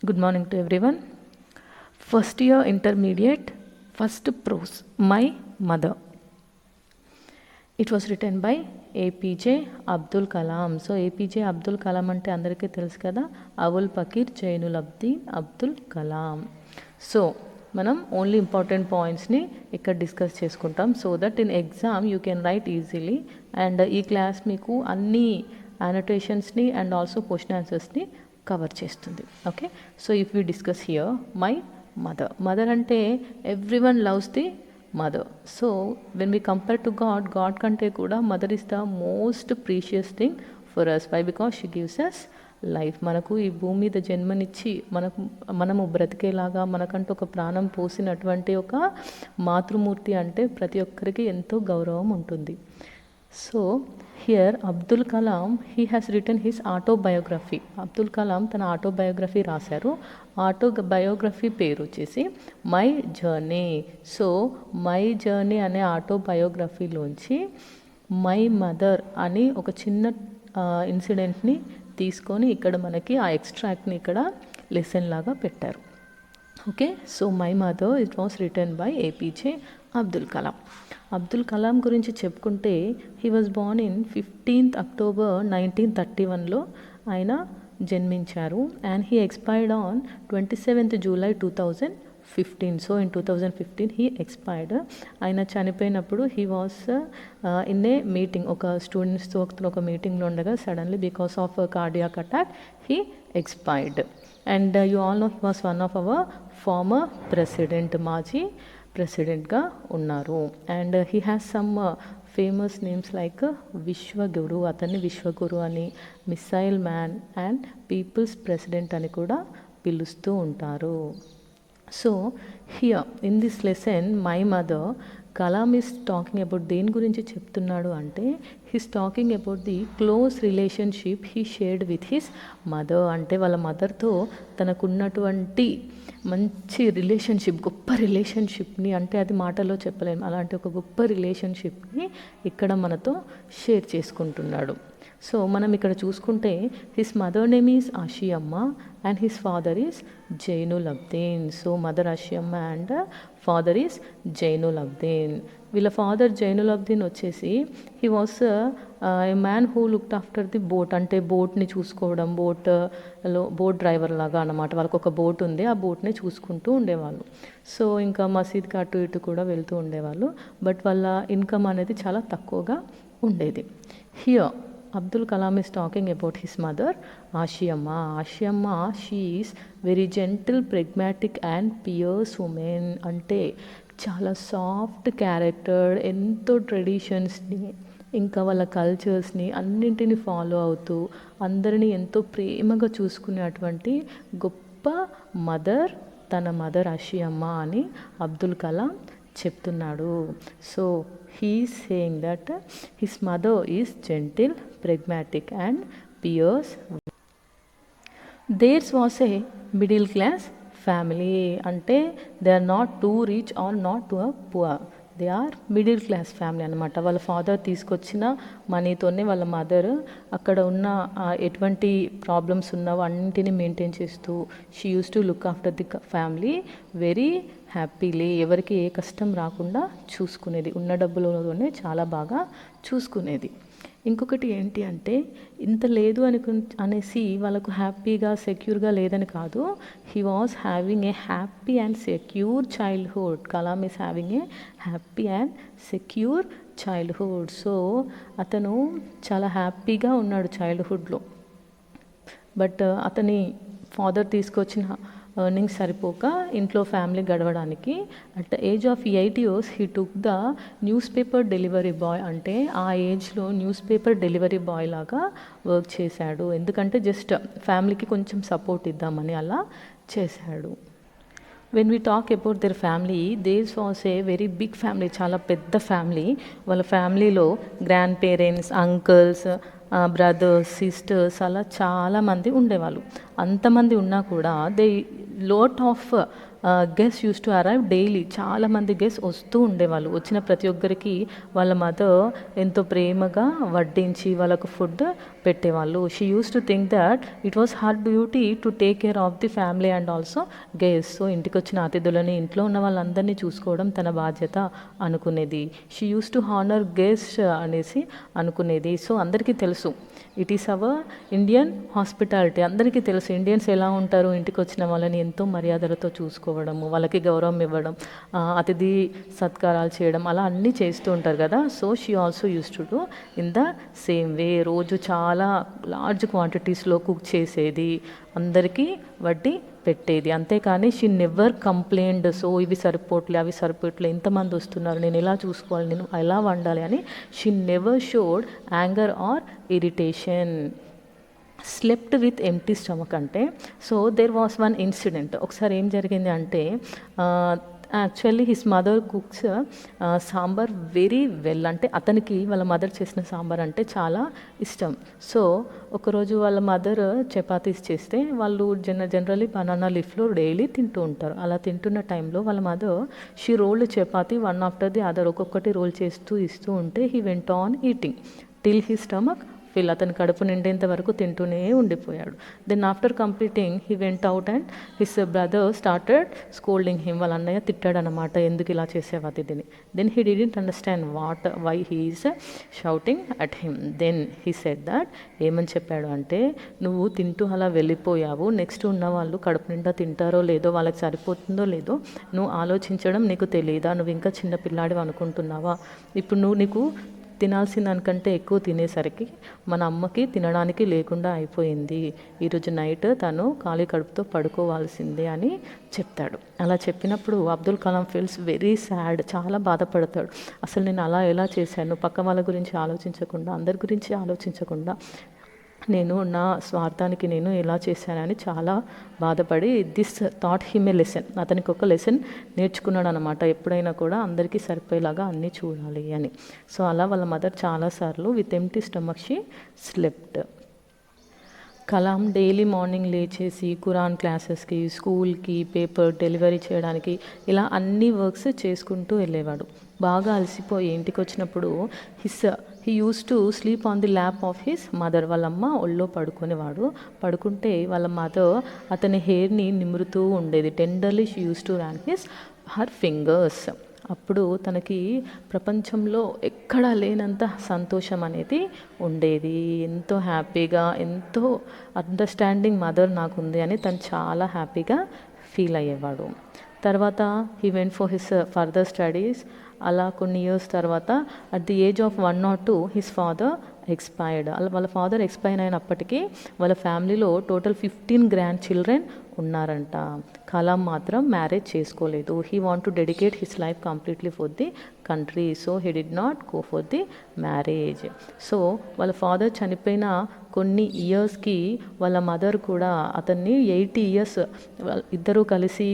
Good morning to everyone. First year intermediate, first prose, My Mother. It was written by APJ Abdul Kalam. So APJ Abdul Kalam ante andariki telusu kada, Abul Pakir Jainulabdin Abdul Kalam. So మనం only important పాయింట్స్ని ఇక్కడ discuss చేసుకుంటాం so that in exam you can write easily and ఈ class మీకు అన్ని అనోటేషన్స్ని and also question ఆన్సర్స్ని cover చేస్తుంది. Okay, so if you discuss here my mother. Mother అంటే everyone loves the mother. So when we compare to God కంటే కూడా mother is the most precious thing for us. Why? Because she gives us life. మనకు ఈ భూమి మీద జన్మనిచ్చి మనము బ్రతికేలాగా మనకంటూ ఒక ప్రాణం పోసినటువంటి ఒక మాతృమూర్తి అంటే ప్రతి ఒక్కరికి ఎంతో గౌరవం ఉంటుంది. So here Abdul Kalam he has written his autobiography. Abdul Kalam తన ఆటోబయోగ్రఫీ రాశారు. ఆటోబయోగ్రఫీ పేరు వచ్చేసి my journey. So my journey అనే ఆటోబయోగ్రఫీలోంచి మై మదర్ అని ఒక చిన్న ఇన్సిడెంట్ని తీసుకొని ఇక్కడ మనకి ఆ ఎక్స్ట్రాక్ట్ని ఇక్కడ లెసన్ లాగా పెట్టారు. Okay, so my mother it was written by APJ Abdul Kalam. Abdul Kalam గురించి చెప్పుకుంటే he was born in 15th October 1931లో ఆయన జన్మించారు and he expired on 27th July 2015. So in 2015 he expired. ఆయన చనిపోయినప్పుడు he was in a meeting, ఒక స్టూడెంట్స్తో ఒక మీటింగ్లో ఉండగా suddenly because of cardiac attack he expired. And you all know he was one of our former president, మాజీ ప్రెసిడెంట్గా ఉన్నారు. And he has some famous names like Vishwaguru, అతన్ని విశ్వగురు అని, missile man and people's president అని కూడా పిలుస్తూ ఉంటారు. So here in this lesson my mother Kalam is talking about దేని గురించి చెప్తున్నాడు అంటే he's talking about the close relationship he shared with his mother. అంటే వాళ్ళ మదర్తో తనకున్నటువంటి మంచి రిలేషన్షిప్, గొప్ప రిలేషన్షిప్ని, అంటే అది మాటల్లో చెప్పలేము, అలాంటి ఒక గొప్ప రిలేషన్షిప్ని ఇక్కడ మనతో షేర్ చేసుకుంటున్నాడు. సో మనం ఇక్కడ చూసుకుంటే his mother name is Ashiyamma and his father is Jainulabdeen. So mother Ashiyamma and father is Jainulabdeen. వీళ్ళ ఫాదర్ జైనులబ్దీన్ వచ్చేసి he was a man who looked after the boat. అంటే బోట్ని చూసుకోవడం, బోట్ డ్రైవర్ లాగా అన్నమాట. వాళ్ళకు ఒక బోట్ ఉంది, ఆ బోట్ని చూసుకుంటూ ఉండేవాళ్ళు. సో ఇంకా మసీద్కి అటు ఇటు కూడా వెళ్తూ ఉండేవాళ్ళు. బట్ వాళ్ళ ఇన్కమ్ అనేది చాలా తక్కువగా ఉండేది. Here Abdul Kalam is talking about his mother, Ashiyamma. Ashiyamma, she is very gentle, pragmatic and pious woman. అంటే చాలా సాఫ్ట్ క్యారెక్టర్, ఎంతో ట్రెడిషన్స్ని ఇంకా వాళ్ళ కల్చర్స్ని అన్నింటినీ ఫాలో అవుతూ అందరినీ ఎంతో ప్రేమగా చూసుకునేటువంటి గొప్ప మదర్ తన మదర్ ఆషియమ్మ అని అబ్దుల్ కలాం చెప్తున్నాడు. So he is saying that his mother is gentle, pragmatic and pious. Theirs was a middle class family. అంటే they are not too rich or not too poor. They are middle class family అనమాట. వాళ్ళ father తీసుకొచ్చిన మనీతోనే వాళ్ళ mother అక్కడ ఉన్న ఎటువంటి problems ఉన్నావో అన్నింటినీ మెయింటైన్ చేస్తూ she used to look after the family very happily. ఎవరికి ఏ కష్టం రాకుండా చూసుకునేది, ఉన్న డబ్బులతోనే చాలా బాగా చూసుకునేది. ఇంకొకటి ఏంటి అంటే ఇంత లేదు అనేసి వాళ్ళకు హ్యాపీగా సెక్యూర్గా లేదని కాదు. He was having a happy and secure childhood. Kalam is having a happy and secure childhood. So అతను చాలా హ్యాపీగా ఉన్నాడు చైల్డ్హుడ్లో. బట్ అతని ఫాదర్ తీసుకొచ్చిన ఎర్నింగ్స్ సరిపోక ఇంట్లో ఫ్యామిలీ గడవడానికి at the age of 8 years he took the newspaper delivery boy. అంటే ఆ ఏజ్లో న్యూస్ పేపర్ డెలివరీ బాయ్ లాగా వర్క్ చేశాడు. ఎందుకంటే జస్ట్ ఫ్యామిలీకి కొంచెం సపోర్ట్ ఇద్దామని అలా చేశాడు. When we talk about their family, this was a very big family, చాలా పెద్ద ఫ్యామిలీ. వాళ్ళ ఫ్యామిలీలో grandparents, uncles, brothers, sisters అలా చాలామంది ఉండేవాళ్ళు. అంతమంది ఉన్నా కూడా they lot of guest use to arrive daily. చాలామంది గెస్ట్ వస్తూ ఉండేవాళ్ళు. వచ్చిన ప్రతి ఒక్కరికి వాళ్ళ మదర్ ఎంతో ప్రేమగా వడ్డించి వాళ్ళకు ఫుడ్ పెట్టేవాళ్ళు. She used to think that it was her duty to take care of the family and also guest. So ఇంటికి వచ్చిన అతిథులని, ఇంట్లో ఉన్న వాళ్ళందరినీ చూసుకోవడం తన బాధ్యత అనుకునేది. She used to honour guest అనేసి అనుకునేది. సో అందరికీ తెలుసు it is our Indian hospitality. అందరికీ తెలుసు ఇండియన్స్ ఎలా ఉంటారు, ఇంటికి వచ్చిన వాళ్ళని ఎంతో మర్యాదలతో చూసుకోవడము, వాళ్ళకి గౌరవం ఇవ్వడం, అతిథి సత్కారాలు చేయడం, అలా అన్నీ చేస్తూ ఉంటారు కదా. So she also use to do in the same way. రోజు చాలా లార్జ్ క్వాంటిటీస్లో కుక్ చేసేది, అందరికీ వడ్డీ పెట్టేది. అంతేకాని షీ నెవర్ కంప్లైండ్, సో ఇవి సరిపోట్లే అవి సరిపోట్లే, ఇంతమంది వస్తున్నారు, నేను ఎలా చూసుకోవాలి, నేను ఎలా వండాలి అని. She never showed anger or irritation. Slept with empty stomach అంటే, so there was one incident. ఒకసారి ఏం జరిగింది అంటే, actually his mother cooks sambar very well. అంటే అతనికి వాళ్ళ మదర్ చేసిన సాంబార్ అంటే చాలా ఇష్టం. సో ఒకరోజు వాళ్ళ మదర్ చపాతీస్ చేస్తే వాళ్ళు జనరలీ బనానా లీఫ్లో డైలీ తింటూ ఉంటారు. అలా తింటున్న టైంలో వాళ్ళ mother she rolled chapati one after the other, ఒక్కొక్కటి రోల్ చేస్తూ ఇస్తూ ఉంటే he went on eating till he stomach fill. అతని కడుపు నిండేంత వరకు తింటూనే ఉండిపోయాడు. Then after completing he went out and his brother started scolding him. వాళ్ళ అన్నయ్య తిట్టాడనమాట, ఎందుకు ఇలా చేసేవా అతిథిని. Then he didn't understand why he is shouting at him. Then he said that, ఏమని చెప్పాడు అంటే, నువ్వు తింటూ అలా వెళ్ళిపోయావు, నెక్స్ట్ ఉన్న వాళ్ళు కడుపు నిండా తింటారో లేదో, వాళ్ళకి సరిపోతుందో లేదో నువ్వు ఆలోచించడం నీకు తెలియదా, నువ్వు ఇంకా చిన్న పిల్లాడివి అనుకుంటున్నావా, ఇప్పుడు నీకు తినాల్సిన దానికంటే ఎక్కువ తినేసరికి మన అమ్మకి తినడానికి లేకుండా అయిపోయింది, ఈరోజు నైట్ తను ఖాళీ కడుపుతో పడుకోవాల్సిందే అని చెప్తాడు. అలా చెప్పినప్పుడు Abdul Kalam feels very sad, చాలా బాధపడతాడు. అసలు నేను అలా ఎలా చేశాను, పక్క వాళ్ళ గురించి ఆలోచించకుండా, అందరి గురించి ఆలోచించకుండా నేను నా స్వార్థానికి నేను ఎలా చేశానని చాలా బాధపడి this thought him a lesson, అతనికి ఒక లెసన్ నేర్చుకున్నాడు అనమాట. ఎప్పుడైనా కూడా అందరికీ సరిపోయేలాగా అన్నీ చూడాలి అని. సో అలా వాళ్ళ మదర్ చాలాసార్లు with empty stomach she slept. Kalam daily morning లేచేసి ఖురాన్ క్లాసెస్కి, స్కూల్కి, పేపర్ డెలివరీ చేయడానికి, ఇలా అన్ని వర్క్స్ చేసుకుంటూ వెళ్ళేవాడు. బాగా అలసిపోయి ఇంటికి వచ్చినప్పుడు he use to sleep on the lap of his mother. వాళ్ళమ్మ ఒళ్ళో పడుకునేవాడు. పడుకుంటే వాళ్ళ మదర్ అతని హెయిర్ని నిమురుతూ ఉండేది. Tenderly she used to ran her fingers. అప్పుడు తనకి ప్రపంచంలో ఎక్కడా లేనంత సంతోషం అనేది ఉండేది. ఎంతో హ్యాపీగా, ఎంతో అండర్స్టాండింగ్ మదర్ నాకుంది అని తను చాలా హ్యాపీగా ఫీల్ అయ్యేవాడు. తర్వాత he went for his further studies. అలా కొన్ని ఇయర్స్ తర్వాత at the age of 1 or 2 his father expired. వాళ్ళ ఫాదర్ ఎక్స్పైర్ అయినప్పటికీ వాళ్ళ ఫ్యామిలీలో టోటల్ 15 గ్రాండ్ చిల్డ్రన్ ఉన్నారంట. కలాం మాత్రం మ్యారేజ్ చేసుకోలేదు. He want to dedicate his life completely for the country, so he did not go for the marriage. So వాళ్ళ father చనిపోయిన కొన్ని ఇయర్స్కి వాళ్ళ మదర్ కూడా అతన్ని 80 years ఇద్దరూ కలిసి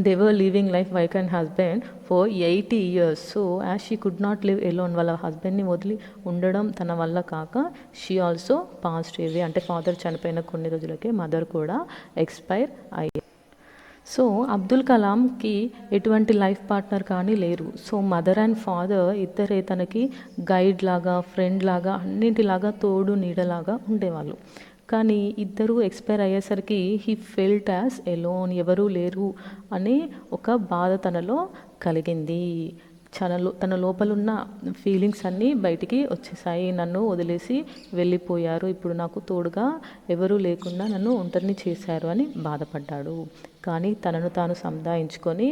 they were living life wife and husband for 80 years. So as she could not live alone, వాళ్ళ హస్బెండ్ని వదిలి ఉండడం తన వల్ల కాక షీ ఆల్సో పాస్డ్ అవే. అంటే ఫాదర్ చనిపోయిన కొన్ని రోజులకే మదర్ కూడా ఎక్స్పైర్ అయ్యారు. సో అబ్దుల్ కలాంకి ఎటువంటి లైఫ్ పార్ట్నర్ కానీ లేరు. సో మదర్ అండ్ ఫాదర్ ఇద్దరే తనకి గైడ్ లాగా, ఫ్రెండ్ లాగా, అన్నింటిలాగా తోడు నీడలాగా ఉండేవాళ్ళు. కానీ ఇద్దరు ఎక్స్పైర్ అయ్యేసరికి హీ ఫెల్ట్ యాజ్ ఎలోన్, ఎవరూ లేరు అనే ఒక బాధ తనలో కలిగింది. తన లోపలున్న ఫీలింగ్స్ అన్నీ బయటికి వచ్చేసాయి. నన్ను వదిలేసి వెళ్ళిపోయారు, ఇప్పుడు నాకు తోడుగా ఎవరూ లేకుండా నన్ను ఒంటరిని చేశారు అని బాధపడ్డాడు. కానీ తనను తాను సంధాయించుకొని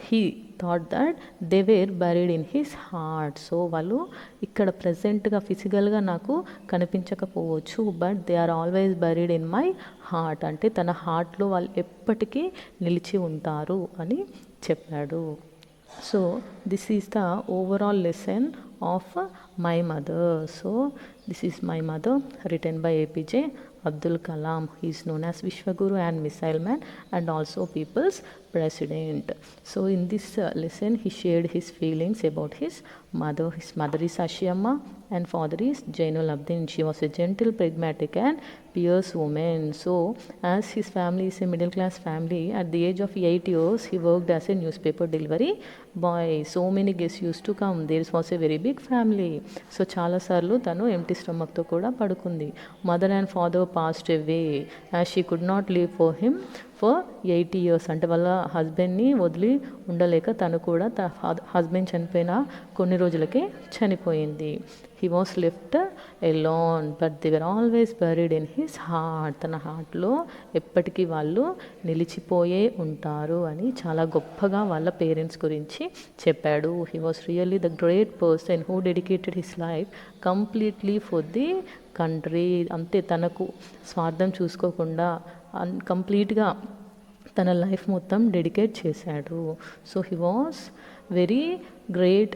he thought that they were buried in his heart. So వాళ్ళు ఇక్కడ ప్రజెంట్గా ఫిజికల్గా నాకు కనిపించకపోవచ్చు, but they are always buried in my heart. అంటే తన హార్ట్లో వాళ్ళు ఎప్పటికీ నిలిచి ఉంటారు అని చెప్పాడు. So this is the overall lesson of my mother. So this is my mother written by APJ Abdul Kalam. He is known as Vishwaguru and Missile Man and also People's President. So in this lesson he shared his feelings about his mother. His mother is Ashiamma and father is Jainul-Abdin. She was a gentle, pragmatic and pious woman. So as his family is a middle class family, at the age of 8 years he worked as a newspaper delivery boy. So many guests used to come. There was a very big family. So చాలాసార్లు తను empty స్టమక్తో కూడా పడుకుంది. Mother and father passed away as she could not live for him for 80 years. అంటే వాళ్ళ హస్బెండ్ని వదిలి ఉండలేక తను కూడా హస్బెండ్ చనిపోయిన కొన్ని రోజులకే చనిపోయింది. He was left alone but they were always buried in his heart. తన హార్ట్లో ఎప్పటికీ వాళ్ళు నిలిచిపోయే ఉంటారు అని చాలా గొప్పగా వాళ్ళ పేరెంట్స్ గురించి చెప్పాడు. He was really the great person who dedicated his life completely for the country. అంతే, తనకు స్వార్థం చూసుకోకుండా కంప్లీట్గా తన లైఫ్ మొత్తం డెడికేట్ చేశాడు. So he was very great